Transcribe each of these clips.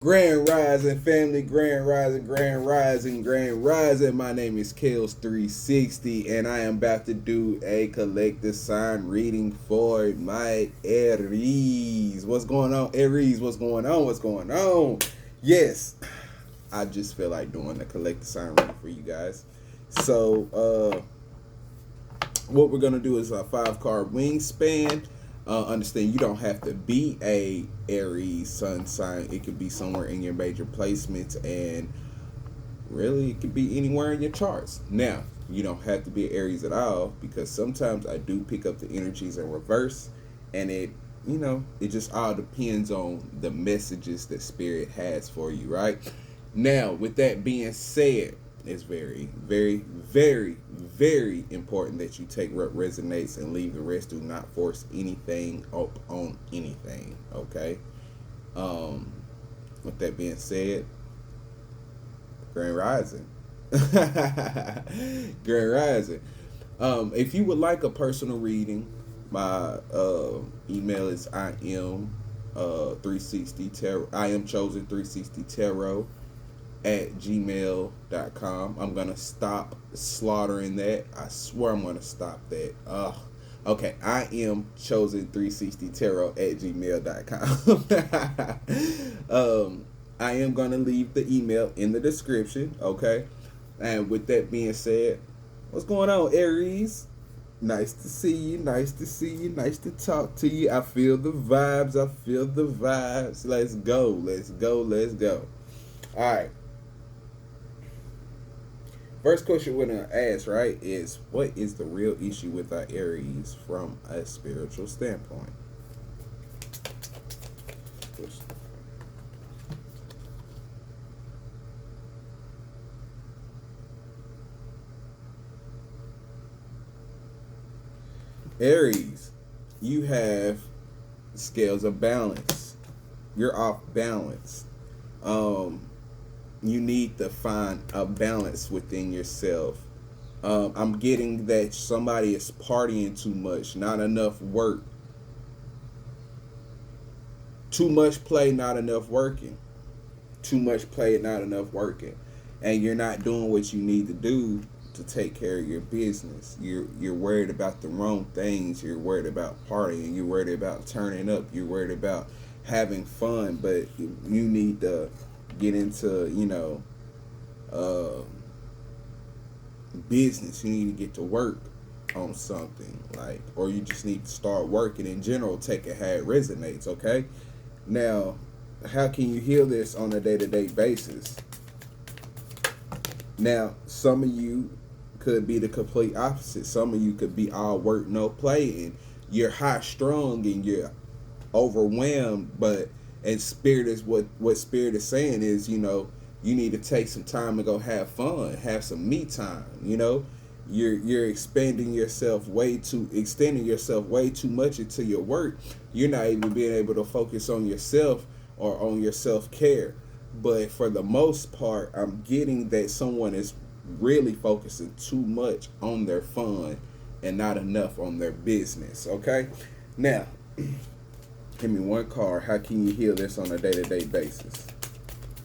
Grand Rising family, Grand Rising, Grand Rising, Grand Rising. My name is Kales360 and I am about to do a collective sign reading for my Aries. What's going on, Aries? What's going on? What's going on? Yes, I just feel like doing a collective sign reading for you guys. So, what we're gonna do is a 5 card wingspan. Understand you don't have to be a Aries sun sign. It could be somewhere in your major placements, and really it could be anywhere in your charts. Now you don't have to be Aries at all, because sometimes I do pick up the energies in reverse, and it just all depends on the messages that spirit has for you, right? Now, with that being said, it's very, very, very, very important that you take what resonates and leave the rest. Do not force anything up on anything. Okay. Um, with that being said, Grand Rising. Grand Rising. If you would like a personal reading, my email is I am chosen 360 tarot at gmail.com. I'm gonna stop slaughtering that. I swear I'm gonna stop that. Okay, I am chosen 360 tarot at gmail.com. I am gonna leave the email in the description. Okay, and with that being said, what's going on, Aries? Nice to see you. Nice to see you. Nice to talk to you. I feel the vibes. I feel the vibes. Let's go. Let's go. Let's go. All right. First question we're gonna ask, right, is what is the real issue with our Aries from a spiritual standpoint? Aries, you have scales of balance. You're off balance. Um, you need to find a balance within yourself. I'm getting that somebody is partying too much, not enough work, too much play, not enough working, too much play, not enough working, and you're not doing what you need to do to take care of your business. You're worried about the wrong things. You're worried about partying. You're worried about turning up. You're worried about having fun, but you need to get into uh, business. You need to get to work on something, like, or you just need to start working in general. Take it how it resonates. Okay. Now, how can you heal this on a day-to-day basis? Now, some of you could be the complete opposite. Some of you could be all work, no play, and you're high strung and you're overwhelmed. But and spirit is what spirit is saying is, you need to take some time to go have fun, have some me time. You're extending yourself way too much into your work. You're not even being able to focus on yourself or on your self care. But for the most part, I'm getting that someone is really focusing too much on their fun and not enough on their business. Okay, now give me one card. How can you heal this on a day-to-day basis?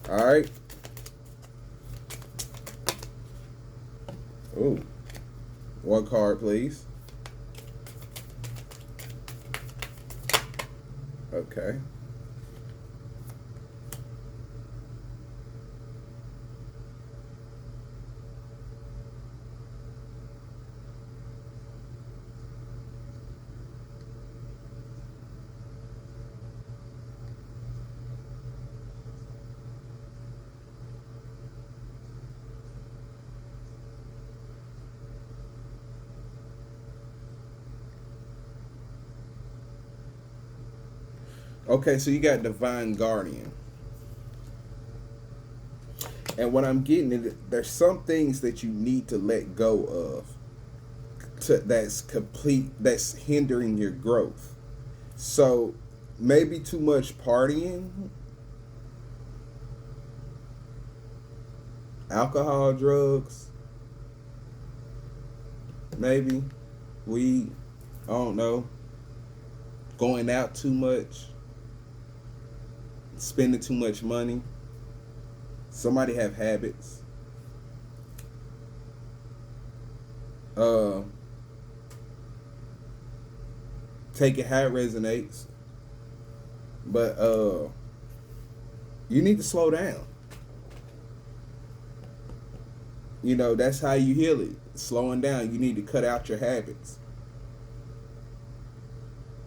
All right. Ooh, one card, please. Okay. Okay, so you got Divine Guardian. And what I'm getting is there's some things that you need to let go of that's hindering your growth. So maybe too much partying, alcohol, drugs, maybe weed, I don't know, going out too much, spending too much money. Somebody have habits. Uh, take it how it resonates, but you need to slow down. You know, that's how you heal it. Slowing down. You need to cut out your habits.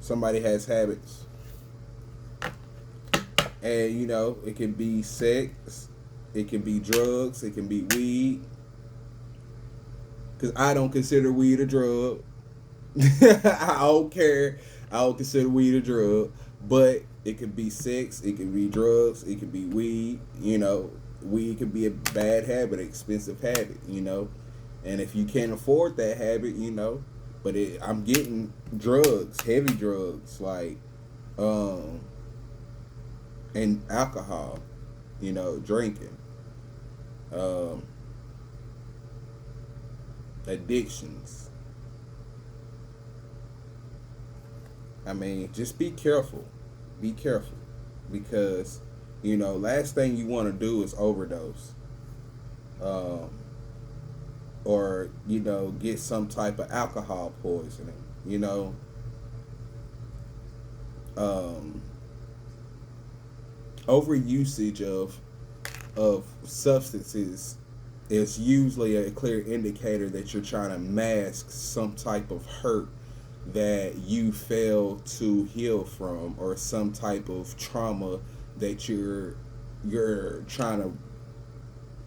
Somebody has habits. And, you know, it can be sex, it can be drugs, it can be weed. Because I don't consider weed a drug. I don't care. I don't consider weed a drug. But it could be sex, it can be drugs, it can be weed. You know, weed can be a bad habit, an expensive habit, you know. And if you can't afford that habit, you know, but I'm getting drugs, heavy drugs, like, and alcohol, you know, drinking, um, addictions. I mean, just be careful. Be careful. Because, you know, last thing you want to do is overdose. Um, or, you know, get some type of alcohol poisoning. You know, um, overusage of substances is usually a clear indicator that you're trying to mask some type of hurt that you fail to heal from, or some type of trauma that you're trying to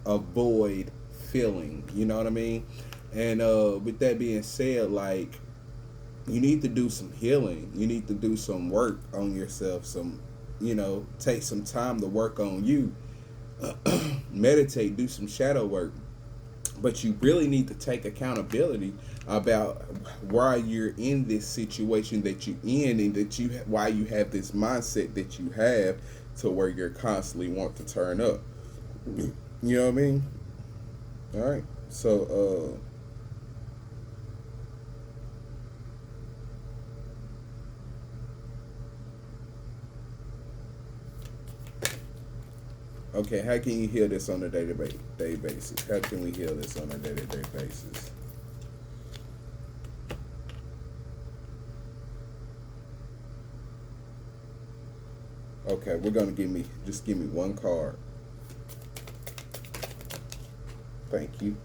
avoid feeling. You know what I mean? And with that being said, like, you need to do some healing. You need to do some work on yourself. Some, you know, take some time to work on you. Meditate, do some shadow work. But you really need to take accountability about why you're in this situation that you're in, and that why you have this mindset that you have, to where you're constantly want to turn up. You know what I mean? All right. So okay, how can you heal this on a day basis? How can we heal this on a day-to-day basis? Okay, we're gonna give me one card. Thank you.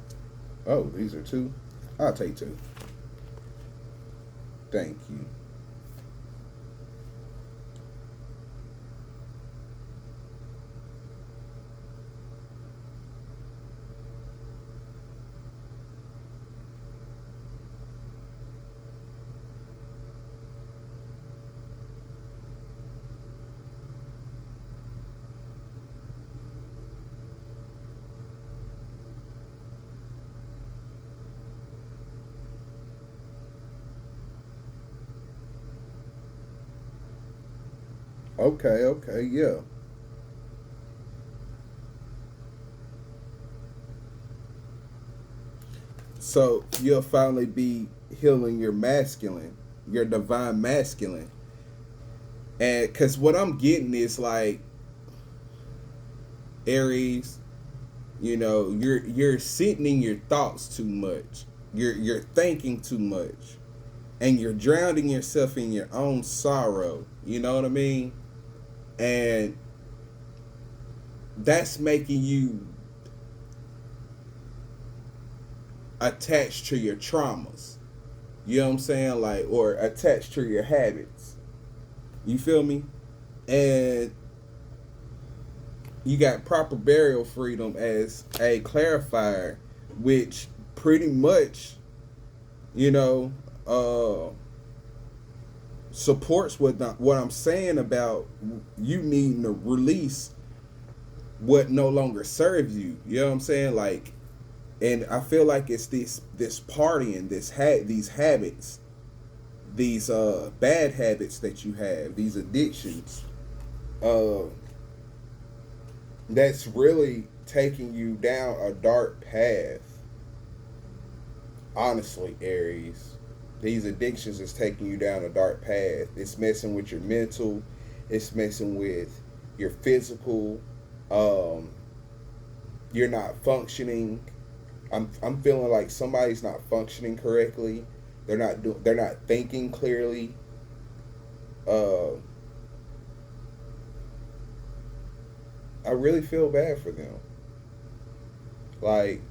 Oh, these are two. I'll take two. Thank you. Okay, okay, yeah. So you'll finally be healing your masculine, your divine masculine. And because what I'm getting is like, Aries, you know, you're sitting in your thoughts too much. You're thinking too much. And you're drowning yourself in your own sorrow. You know what I mean? And that's making you attached to your traumas. You know what I'm saying? Like, or attached to your habits. You feel me? And you got proper burial freedom as a clarifier, which pretty much, you know, supports what I'm saying about you needing to release what no longer serves you. You know what I'm saying? Like, and I feel like it's this partying, these habits, these bad habits that you have, these addictions, uh, that's really taking you down a dark path. Honestly, Aries, these addictions is taking you down a dark path. It's messing with your mental. It's messing with your physical, um, you're not functioning. I'm feeling like somebody's not functioning correctly. They're not thinking clearly. Uh, I really feel bad for them. Like,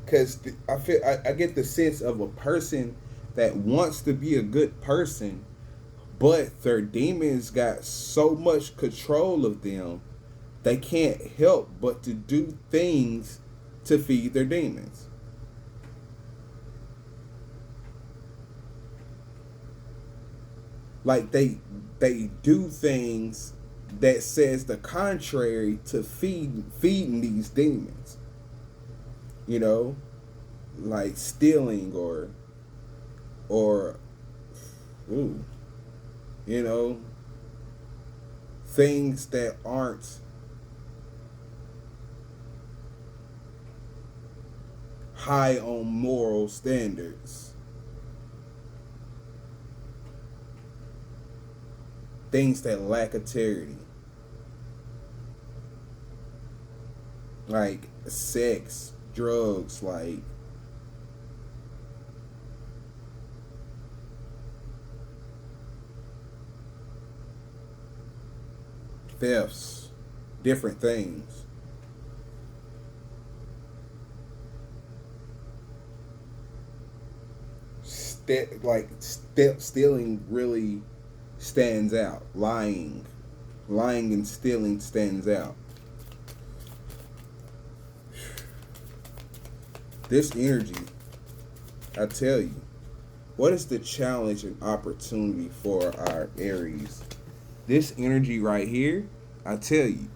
because I get the sense of a person that wants to be a good person, but their demons got so much control of them, they can't help but to do things to feed their demons. Like they do things that says the contrary to feeding these demons. You know, like stealing or ooh, you know, things that aren't high on moral standards. Things that lack integrity. Like sex, drugs, like thefts, different things. Stealing really stands out. Lying and stealing stands out. This energy, I tell you, what is the challenge and opportunity for our Aries? This energy right here, I tell you,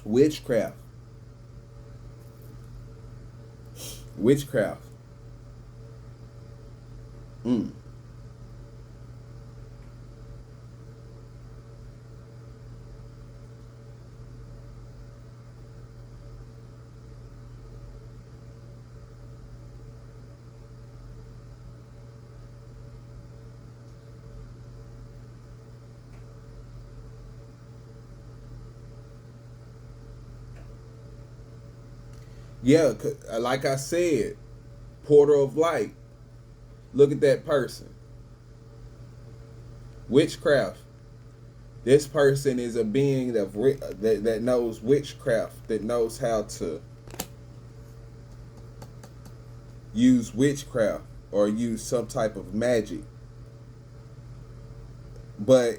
witchcraft, witchcraft. Mm. Yeah, like I said, portal of light. Look at that person. Witchcraft. This person is a being that knows witchcraft, that knows how to use witchcraft or use some type of magic. But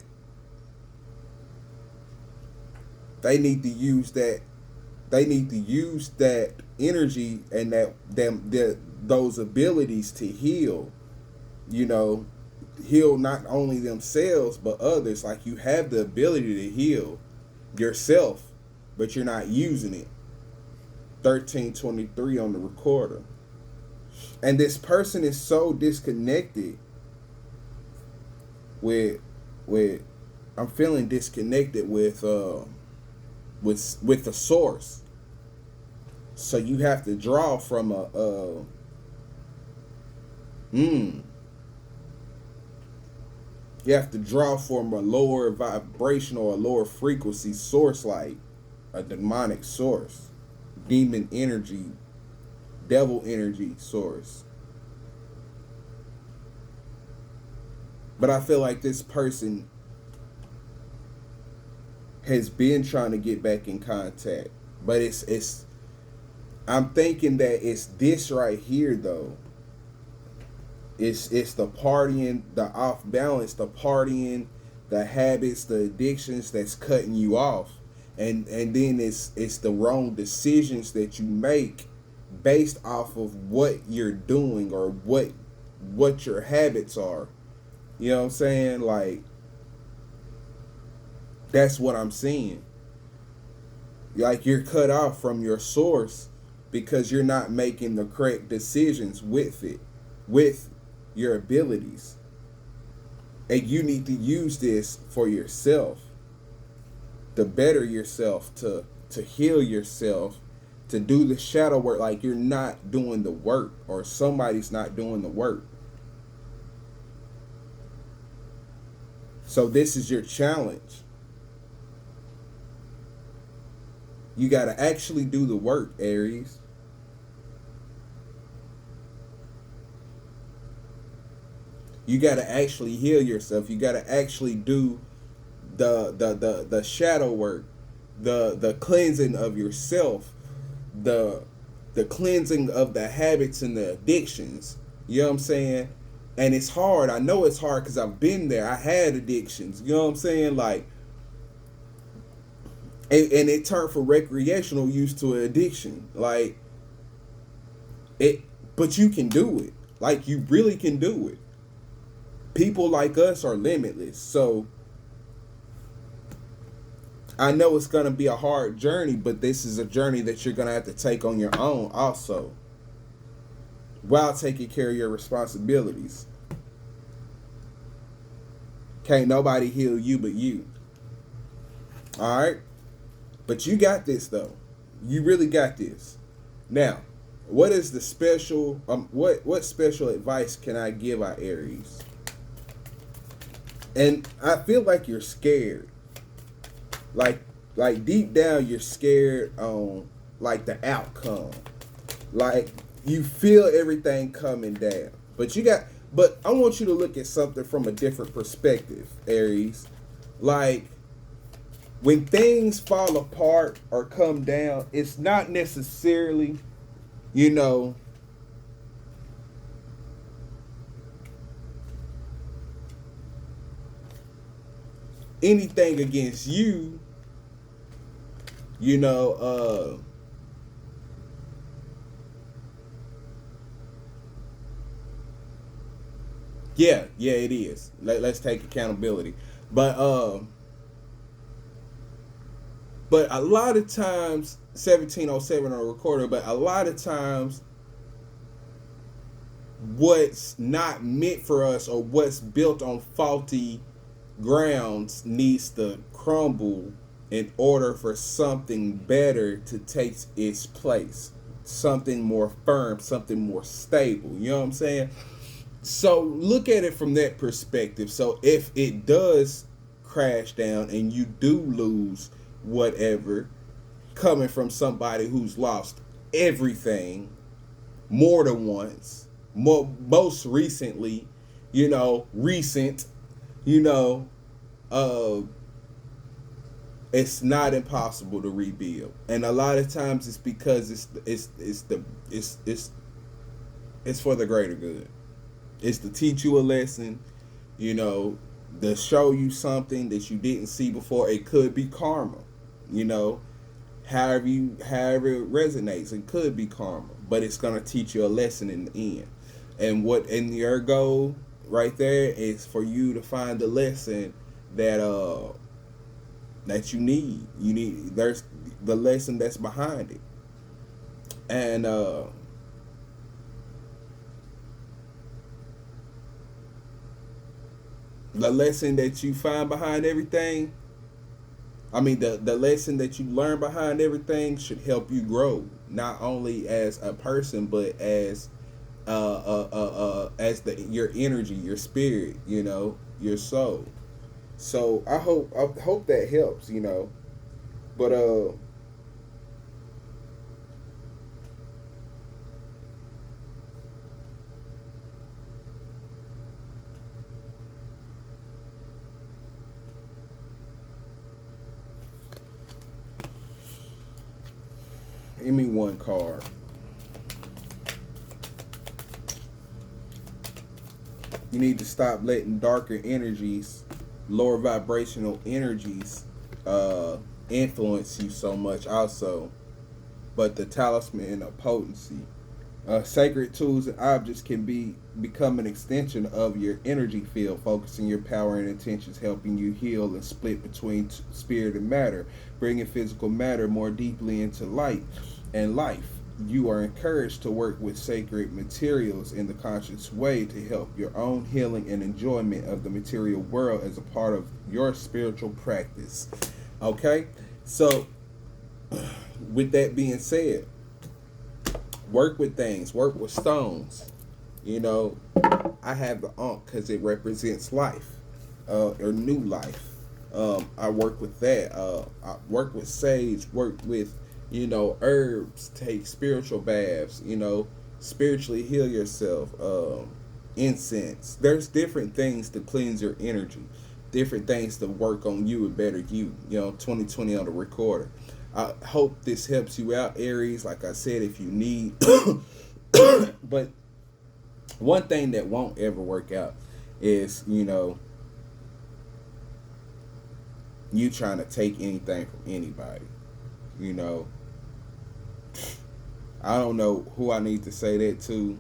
they need to use that. They need to use that energy and those abilities to heal. You know, heal not only themselves but others. Like you have the ability to heal yourself, but you're not using it. 1323 on the recorder. And this person is so disconnected with with I'm feeling disconnected with the source. So you have to draw from mm, you have to draw from a lower vibration or a lower frequency source, like a demonic source, demon energy, devil energy source. But I feel like this person has been trying to get back in contact. But it's I'm thinking that it's this right here though. It's the partying, the off balance, the partying, the habits, the addictions that's cutting you off. And then it's the wrong decisions that you make based off of what you're doing or what your habits are. You know what I'm saying? Like that's what I'm seeing. Like you're cut off from your source because you're not making the correct decisions with it, with your abilities. And you need to use this for yourself, to better yourself, to heal yourself, to do the shadow work, like you're not doing the work or somebody's not doing the work. So this is your challenge. You got to actually do the work, Aries. You got to actually heal yourself. You got to actually do the shadow work, the cleansing of yourself, the the cleansing of the habits and the addictions. You know what I'm saying? And it's hard. I know it's hard because I've been there. I had addictions. You know what I'm saying? Like, and it turned from recreational use to an addiction. Like it, but you can do it. Like you really can do it. People like us are limitless. So I know it's gonna be a hard journey, but this is a journey that you're gonna have to take on your own also, while taking care of your responsibilities. Can't nobody heal you but you. Alright? But you got this though. You really got this. Now, what is the special what special advice can I give our Aries? And I feel like you're scared. Like like deep down you're scared on like the outcome. Like you feel everything coming down. But I want you to look at something from a different perspective, Aries. Like when things fall apart or come down, it's not necessarily, you know, anything against you, you know, yeah, it is. Let's take accountability. But but a lot of times 1707 on a recorder, but a lot of times what's not meant for us or what's built on faulty grounds needs to crumble in order for something better to take its place. Something more firm, something more stable. You know what I'm saying? So look at it from that perspective. So if it does crash down and you do lose whatever, coming from somebody who's lost everything more than once, most recently, you know, recent, you know, uh, it's not impossible to rebuild, and a lot of times it's because it's for the greater good. It's to teach you a lesson, you know, to show you something that you didn't see before. It could be karma, you know, however it resonates. It could be karma, but it's gonna teach you a lesson in the end. And your goal right there is for you to find the lesson that that you need. There's the lesson that's behind it, and the lesson that you find behind everything. I mean, the lesson that you learn behind everything should help you grow, not only as a person, but as your energy, your spirit, you know, your soul. So I hope that helps, you know. But give me one card. You need to stop letting darker energies, lower vibrational energies, influence you so much. Also, but the talisman of potency. Sacred tools and objects can become an extension of your energy field, focusing your power and intentions, helping you heal and split between spirit and matter, bringing physical matter more deeply into light and life. You are encouraged to work with sacred materials in the conscious way to help your own healing and enjoyment of the material world as a part of your spiritual practice. Okay? So, with that being said, Work with things. Work with stones. You know, I have the Ankh because it represents life, or new life. I work with that. I work with sage. Work with, herbs. Take spiritual baths. Spiritually heal yourself. Incense. There's different things to cleanse your energy. Different things to work on you and better you. 2020 on the recorder. I hope this helps you out, Aries. Like I said, if you need, but one thing that won't ever work out is you trying to take anything from anybody. You know, I don't know who I need to say that to.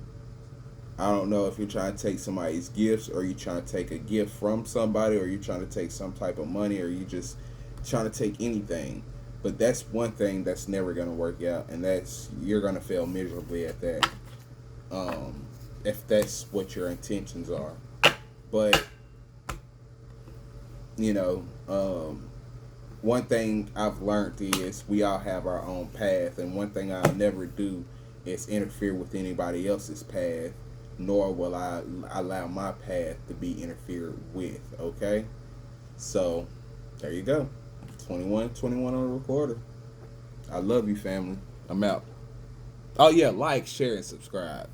I don't know if you're trying to take somebody's gifts, or you trying to take a gift from somebody, or you trying to take some type of money, or you just trying to take anything. But that's one thing that's never gonna work out, and that's you're gonna fail miserably at that. If that's what your intentions are. But you know, one thing I've learned is we all have our own path, and one thing I'll never do is interfere with anybody else's path, nor will I allow my path to be interfered with. Okay, so there you go. 21 on the recorder. I love you, family. I'm out. Oh yeah, like, share, and subscribe.